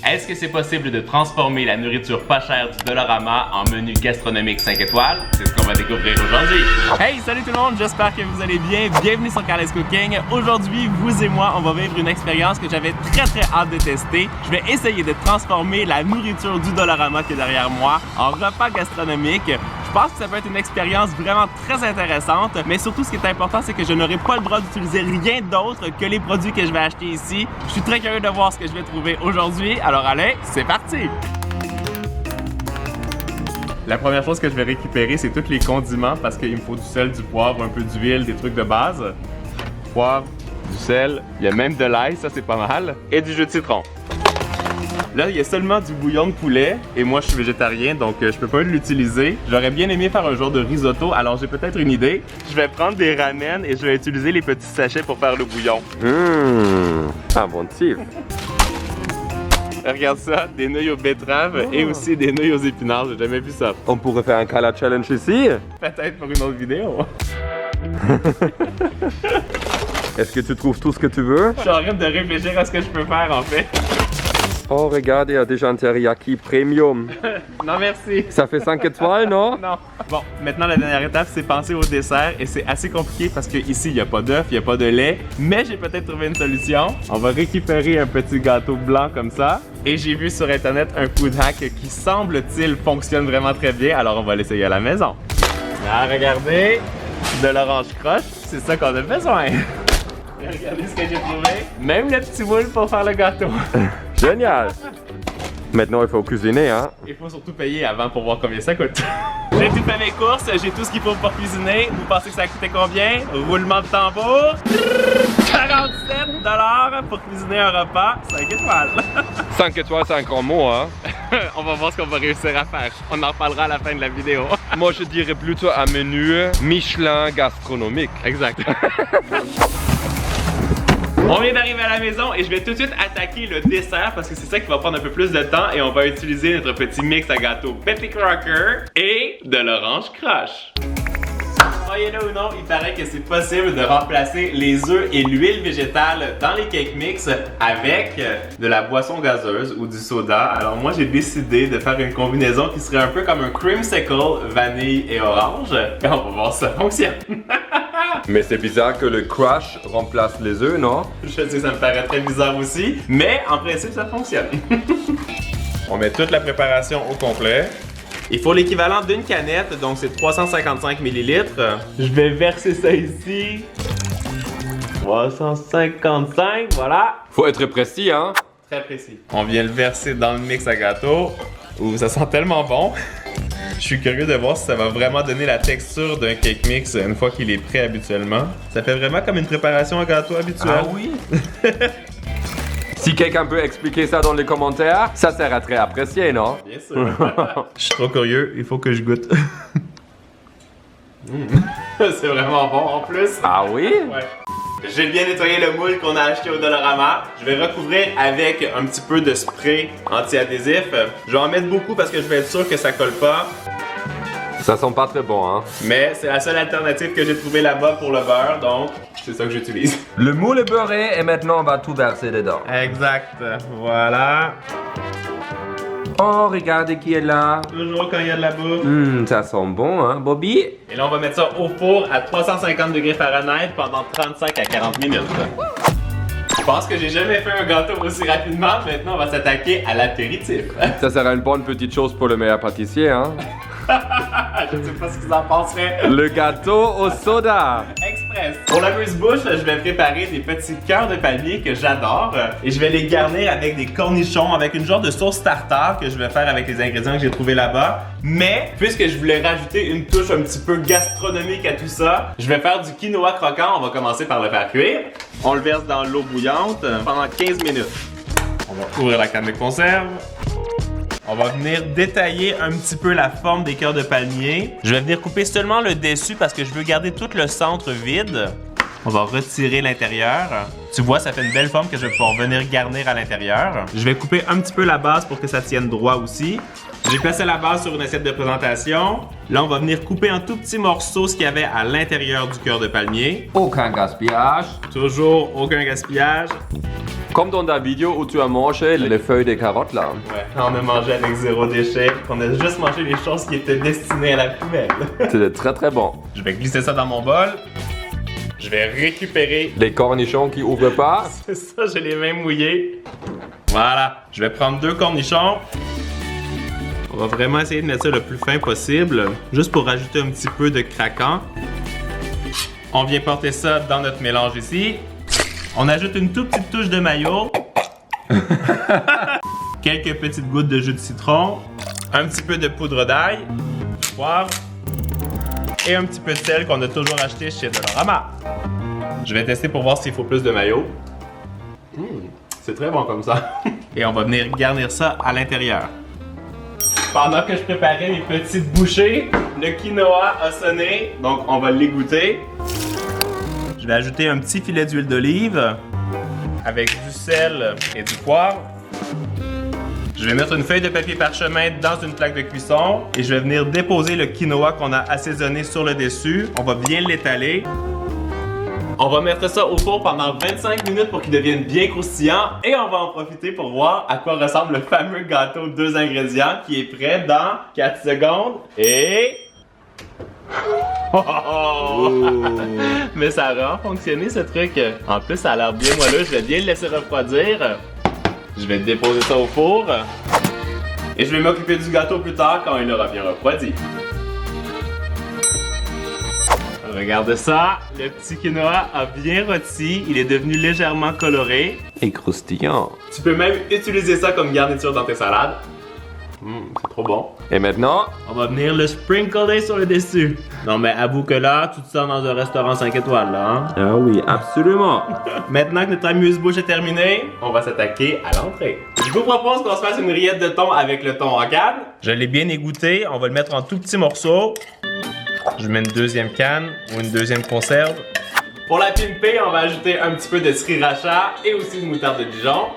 Est-ce que c'est possible de transformer la nourriture pas chère du Dollarama en menu gastronomique 5 étoiles? C'est ce qu'on va découvrir aujourd'hui. Hey, salut tout le monde, j'espère que vous allez bien. Bienvenue sur Carlet's Cooking. Aujourd'hui, vous et moi, on va vivre une expérience que j'avais très hâte de tester. Je vais essayer de transformer la nourriture du Dollarama qui est derrière moi en repas gastronomique. Je pense que ça peut être une expérience vraiment très intéressante, mais surtout ce qui est important, c'est que je n'aurai pas le droit d'utiliser rien d'autre que les produits que je vais acheter ici. Je suis très curieux de voir ce que je vais trouver aujourd'hui, alors allez, c'est parti! La première chose que je vais récupérer, c'est tous les condiments parce qu'il me faut du sel, du poivre, un peu d'huile, des trucs de base. Poivre, du sel, il y a même de l'ail, ça c'est pas mal, et du jus de citron. Là, il y a seulement du bouillon de poulet et moi, je suis végétarien, donc je peux pas l'utiliser. J'aurais bien aimé faire un genre de risotto, alors j'ai peut-être une idée. Je vais prendre des ramen et je vais utiliser les petits sachets pour faire le bouillon. Inventif. Regarde ça, des nouilles aux betteraves et aussi des nouilles aux épinards, j'ai jamais vu ça. On pourrait faire un Kala Challenge ici. Peut-être pour une autre vidéo. Est-ce que tu trouves tout ce que tu veux? Je suis en train de réfléchir à ce que je peux faire en fait. Oh, regarde, il y a déjà un teriyaki premium. Non, merci. Ça fait 5 étoiles, non? Non. Bon, maintenant la dernière étape, c'est penser au dessert et c'est assez compliqué parce que ici, il n'y a pas d'œuf, il n'y a pas de lait, mais j'ai peut-être trouvé une solution. On va récupérer un petit gâteau blanc comme ça et j'ai vu sur internet un food hack qui semble-t-il fonctionne vraiment très bien, alors on va l'essayer à la maison. Ah, regardez, de l'orange croche, c'est ça qu'on a besoin. Regardez ce que j'ai trouvé. Même le petit moule pour faire le gâteau. Génial. Maintenant, il faut cuisiner, hein? Il faut surtout payer avant pour voir combien ça coûte. J'ai tout fait mes courses, j'ai tout ce qu'il faut pour cuisiner. Vous pensez que ça a coûté combien? Roulement de tambour. 47 $ pour cuisiner un repas 5 étoiles. 5 étoiles, c'est un grand mot, hein? On va voir ce qu'on va réussir à faire. On en reparlera à la fin de la vidéo. Moi, je dirais plutôt un menu Michelin gastronomique. Exact. On vient d'arriver à la maison et je vais tout de suite attaquer le dessert parce que c'est ça qui va prendre un peu plus de temps et on va utiliser notre petit mix à gâteau Betty Crocker et de l'orange croche. Croyez-le ou non, il paraît que c'est possible de remplacer les œufs et l'huile végétale dans les cake mix avec de la boisson gazeuse ou du soda. Alors moi j'ai décidé de faire une combinaison qui serait un peu comme un creamsicle, vanille et orange. Et on va voir si ça fonctionne. Mais c'est bizarre que le crush remplace les œufs, non? Je sais, ça me paraît très bizarre aussi, mais en principe ça fonctionne. On met toute la préparation au complet. Il faut l'équivalent d'une canette, donc c'est 355 ml. Je vais verser ça ici. 355, voilà. Faut être précis, hein? Très précis. On vient le verser dans le mix à gâteau. Ouh, ça sent tellement bon. Je suis curieux de voir si ça va vraiment donner la texture d'un cake mix une fois qu'il est prêt habituellement. Ça fait vraiment comme une préparation à gâteau habituelle. Ah oui? Si quelqu'un peut expliquer ça dans les commentaires, ça serait très apprécié, non? Bien sûr. Je suis trop curieux, il faut que je goûte. C'est vraiment bon en plus. Ah oui? Ouais. J'ai bien nettoyé le moule qu'on a acheté au Dollarama. Je vais recouvrir avec un petit peu de spray anti-adhésif. Je vais en mettre beaucoup parce que je vais être sûr que ça colle pas. Ça sent pas très bon, hein? Mais c'est la seule alternative que j'ai trouvée là-bas pour le beurre, donc c'est ça que j'utilise. Le moule est beurré et maintenant on va tout verser dedans. Exact. Voilà. Oh, regardez qui est là. Toujours quand il y a de la bouffe. Ça sent bon, hein, Bobby? Et là, on va mettre ça au four à 350 degrés Fahrenheit pendant 35 à 40 minutes. Je pense que j'ai jamais fait un gâteau aussi rapidement. Maintenant, on va s'attaquer à l'apéritif. Ça sera une bonne petite chose pour le meilleur pâtissier, hein? Je ne sais pas ce qu'ils en penseraient. Le gâteau au soda. Express. Pour l'amuse-bouche, je vais préparer des petits cœurs de palmier que j'adore. Et je vais les garnir avec des cornichons, avec une genre de sauce tartare que je vais faire avec les ingrédients que j'ai trouvés là-bas. Mais, puisque je voulais rajouter une touche un petit peu gastronomique à tout ça, je vais faire du quinoa croquant. On va commencer par le faire cuire. On le verse dans l'eau bouillante pendant 15 minutes. On va ouvrir la canne de conserve. On va venir détailler un petit peu la forme des cœurs de palmier. Je vais venir couper seulement le dessus parce que je veux garder tout le centre vide. On va retirer l'intérieur. Tu vois, ça fait une belle forme que je vais pouvoir venir garnir à l'intérieur. Je vais couper un petit peu la base pour que ça tienne droit aussi. J'ai placé la base sur une assiette de présentation. Là, on va venir couper en tout petits morceaux ce qu'il y avait à l'intérieur du cœur de palmier. Aucun gaspillage. Toujours aucun gaspillage. Comme dans ta vidéo où tu as mangé les feuilles de carottes là. Ouais, on a mangé avec zéro déchet, on a juste mangé les choses qui étaient destinées à la poubelle. C'était très très bon. Je vais glisser ça dans mon bol. Je vais récupérer. Les cornichons qui ouvrent pas. C'est ça, j'ai les mains mouillées. Voilà, je vais prendre 2 cornichons. On va vraiment essayer de mettre ça le plus fin possible, juste pour rajouter un petit peu de craquant. On vient porter ça dans notre mélange ici. On ajoute une toute petite touche de mayo. Quelques petites gouttes de jus de citron. Un petit peu de poudre d'ail. Poivre. Et un petit peu de sel qu'on a toujours acheté chez Dolorama. Je vais tester pour voir s'il faut plus de mayo. C'est très bon comme ça. Et on va venir garnir ça à l'intérieur. Pendant que je préparais mes petites bouchées, le quinoa a sonné, donc on va l'égoutter. Je vais ajouter un petit filet d'huile d'olive avec du sel et du poivre. Je vais mettre une feuille de papier parchemin dans une plaque de cuisson et je vais venir déposer le quinoa qu'on a assaisonné sur le dessus. On va bien l'étaler. On va mettre ça au four pendant 25 minutes pour qu'il devienne bien croustillant et on va en profiter pour voir à quoi ressemble le fameux gâteau 2 ingrédients qui est prêt dans 4 secondes et... Oh! Mais ça a vraiment fonctionné ce truc. En plus, ça a l'air bien moelleux. Je vais bien le laisser refroidir. Je vais déposer ça au four. Et je vais m'occuper du gâteau plus tard quand il aura bien refroidi. Regarde ça, le petit quinoa a bien rôti, il est devenu légèrement coloré. Et croustillant. Tu peux même utiliser ça comme garniture dans tes salades. C'est trop bon. Et maintenant? On va venir le sprinkler sur le dessus. Non mais avoue que là, tu te sens dans un restaurant 5 étoiles là, hein? Ah oui, absolument. Maintenant que notre amuse-bouche est terminée, on va s'attaquer à l'entrée. Je vous propose qu'on se fasse une rillette de thon avec le thon en canne. Je l'ai bien égoutté, on va le mettre en tout petits morceaux. Je mets une deuxième canne ou une deuxième conserve. Pour la pimper, on va ajouter un petit peu de sriracha et aussi de moutarde de Dijon.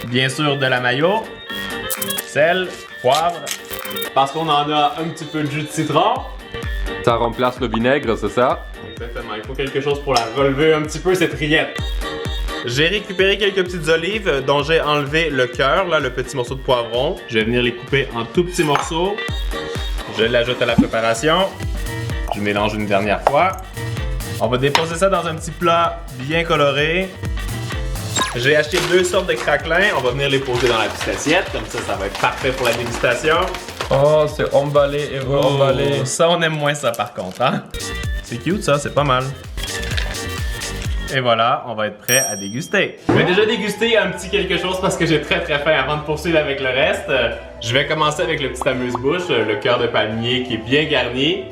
Bien sûr de la mayo, sel, poivre, parce qu'on en a un petit peu de jus de citron. Ça remplace le vinaigre, c'est ça? Exactement, il faut quelque chose pour la relever un petit peu cette rillette. J'ai récupéré quelques petites olives dont j'ai enlevé le cœur, là, le petit morceau de poivron. Je vais venir les couper en tout petits morceaux. Je l'ajoute à la préparation. Je mélange une dernière fois. On va déposer ça dans un petit plat bien coloré. J'ai acheté 2 sortes de craquelins. On va venir les poser dans la petite assiette. Comme ça va être parfait pour la dégustation. Oh, c'est emballé et re-emballé. Oh, ça, on aime moins ça par contre, hein? C'est cute ça, c'est pas mal. Et voilà, on va être prêt à déguster. Je vais déjà déguster un petit quelque chose parce que j'ai très faim avant de poursuivre avec le reste. Je vais commencer avec le petit amuse-bouche, le cœur de palmier qui est bien garni.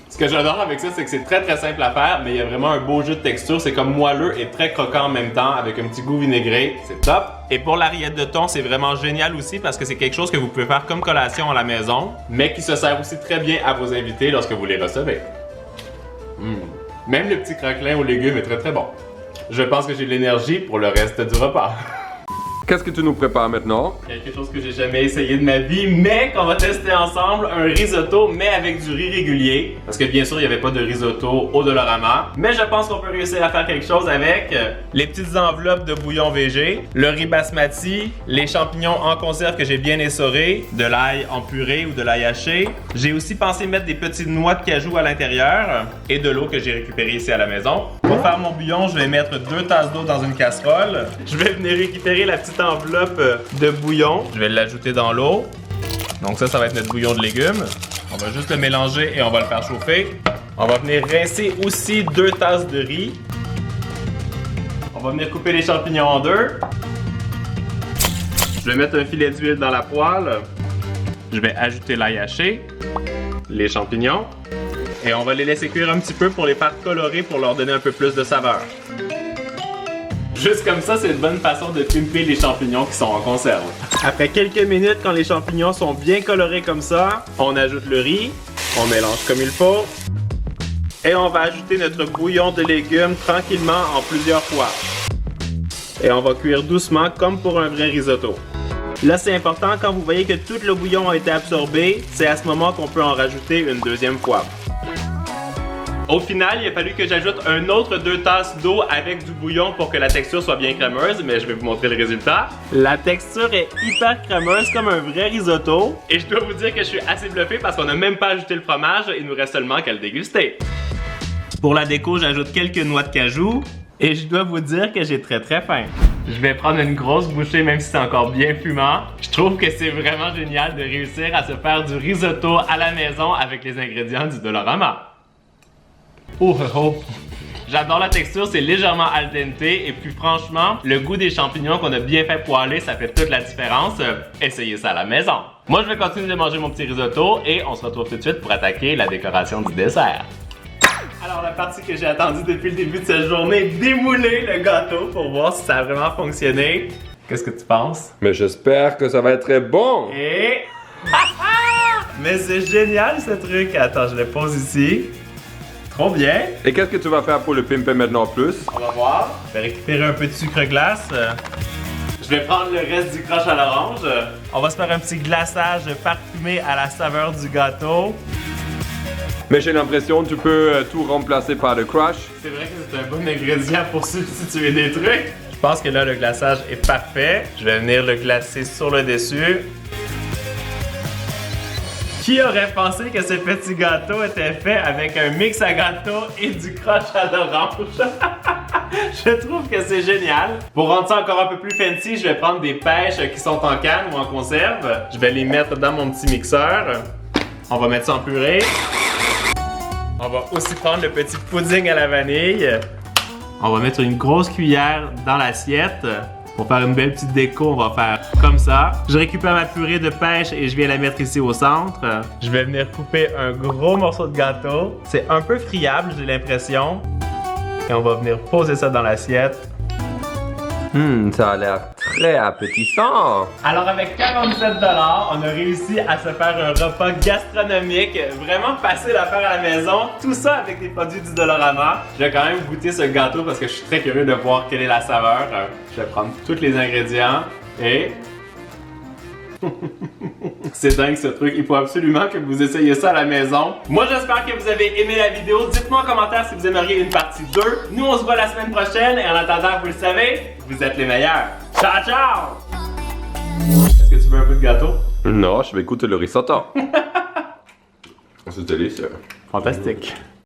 Ce que j'adore avec ça, c'est que c'est très simple à faire, mais il y a vraiment un beau jeu de texture. C'est comme moelleux et très croquant en même temps, avec un petit goût vinaigré. C'est top. Et pour la rillette de thon, c'est vraiment génial aussi parce que c'est quelque chose que vous pouvez faire comme collation à la maison, mais qui se sert aussi très bien à vos invités lorsque vous les recevez. Même le petit craquelin aux légumes est très bon. Je pense que j'ai de l'énergie pour le reste du repas. Qu'est-ce que tu nous prépares maintenant? Quelque chose que j'ai jamais essayé de ma vie, mais qu'on va tester ensemble, un risotto, mais avec du riz régulier. Parce que bien sûr, il n'y avait pas de risotto au Dolorama. Mais je pense qu'on peut réussir à faire quelque chose avec les petites enveloppes de bouillon végé, le riz basmati, les champignons en conserve que j'ai bien essorés, de l'ail en purée ou de l'ail haché. J'ai aussi pensé mettre des petites noix de cajou à l'intérieur et de l'eau que j'ai récupérée ici à la maison. Pour faire mon bouillon, je vais mettre 2 tasses d'eau dans une casserole. Je vais venir récupérer la petite enveloppe de bouillon. Je vais l'ajouter dans l'eau. Donc ça va être notre bouillon de légumes. On va juste le mélanger et on va le faire chauffer. On va venir rincer aussi 2 tasses de riz. On va venir couper les champignons en 2. Je vais mettre un filet d'huile dans la poêle. Je vais ajouter l'ail haché, les champignons. Et on va les laisser cuire un petit peu pour les faire colorer pour leur donner un peu plus de saveur. Juste comme ça, c'est une bonne façon de pimper les champignons qui sont en conserve. Après quelques minutes, quand les champignons sont bien colorés comme ça, on ajoute le riz, on mélange comme il faut, et on va ajouter notre bouillon de légumes tranquillement en plusieurs fois. Et on va cuire doucement comme pour un vrai risotto. Là, c'est important, quand vous voyez que tout le bouillon a été absorbé, c'est à ce moment qu'on peut en rajouter une deuxième fois. Au final, il a fallu que j'ajoute un autre 2 tasses d'eau avec du bouillon pour que la texture soit bien crémeuse, mais je vais vous montrer le résultat. La texture est hyper crémeuse comme un vrai risotto. Et je dois vous dire que je suis assez bluffé parce qu'on n'a même pas ajouté le fromage, il nous reste seulement qu'à le déguster. Pour la déco, j'ajoute quelques noix de cajou. Et je dois vous dire que j'ai très faim. Je vais prendre une grosse bouchée même si c'est encore bien fumant. Je trouve que c'est vraiment génial de réussir à se faire du risotto à la maison avec les ingrédients du Dollarama. Oh oh! J'adore la texture, c'est légèrement al dente et puis franchement, le goût des champignons qu'on a bien fait poêler, ça fait toute la différence. Essayez ça à la maison. Moi, je vais continuer de manger mon petit risotto et on se retrouve tout de suite pour attaquer la décoration du dessert. Alors la partie que j'ai attendue depuis le début de cette journée, démouler le gâteau pour voir si ça a vraiment fonctionné. Qu'est-ce que tu penses? Mais j'espère que ça va être très bon. Et... Mais c'est génial ce truc! Attends, je le pose ici. Trop bien! Et qu'est-ce que tu vas faire pour le pimper maintenant plus? On va voir. Je vais récupérer un peu de sucre glace. Je vais prendre le reste du croche à l'orange. On va se faire un petit glaçage parfumé à la saveur du gâteau. Mais j'ai l'impression que tu peux tout remplacer par le crush. C'est vrai que c'est un bon ingrédient pour substituer des trucs. Je pense que là, le glaçage est parfait. Je vais venir le glacer sur le dessus. Qui aurait pensé que ce petit gâteau était fait avec un mix à gâteau et du croche à l'orange? Je trouve que c'est génial. Pour rendre ça encore un peu plus fancy, je vais prendre des pêches qui sont en canne ou en conserve. Je vais les mettre dans mon petit mixeur. On va mettre ça en purée. On va aussi prendre le petit pudding à la vanille. On va mettre une grosse cuillère dans l'assiette. Pour faire une belle petite déco, on va faire comme ça. Je récupère ma purée de pêche et je viens la mettre ici au centre. Je vais venir couper un gros morceau de gâteau. C'est un peu friable, j'ai l'impression. Et on va venir poser ça dans l'assiette. Ça a l'air très appétissant. Alors avec 47 $, on a réussi à se faire un repas gastronomique, vraiment facile à faire à la maison. Tout ça avec des produits du Dollarama. Je vais quand même goûter ce gâteau parce que je suis très curieux de voir quelle est la saveur. Je vais prendre tous les ingrédients et... C'est dingue ce truc, il faut absolument que vous essayiez ça à la maison. Moi j'espère que vous avez aimé la vidéo. Dites-moi en commentaire si vous aimeriez une partie 2. Nous on se voit la semaine prochaine et en attendant, vous le savez, vous êtes les meilleurs. Ciao ciao! Est-ce que tu veux un peu de gâteau? Non, je vais goûter le risotto. C'est délicieux. Fantastique.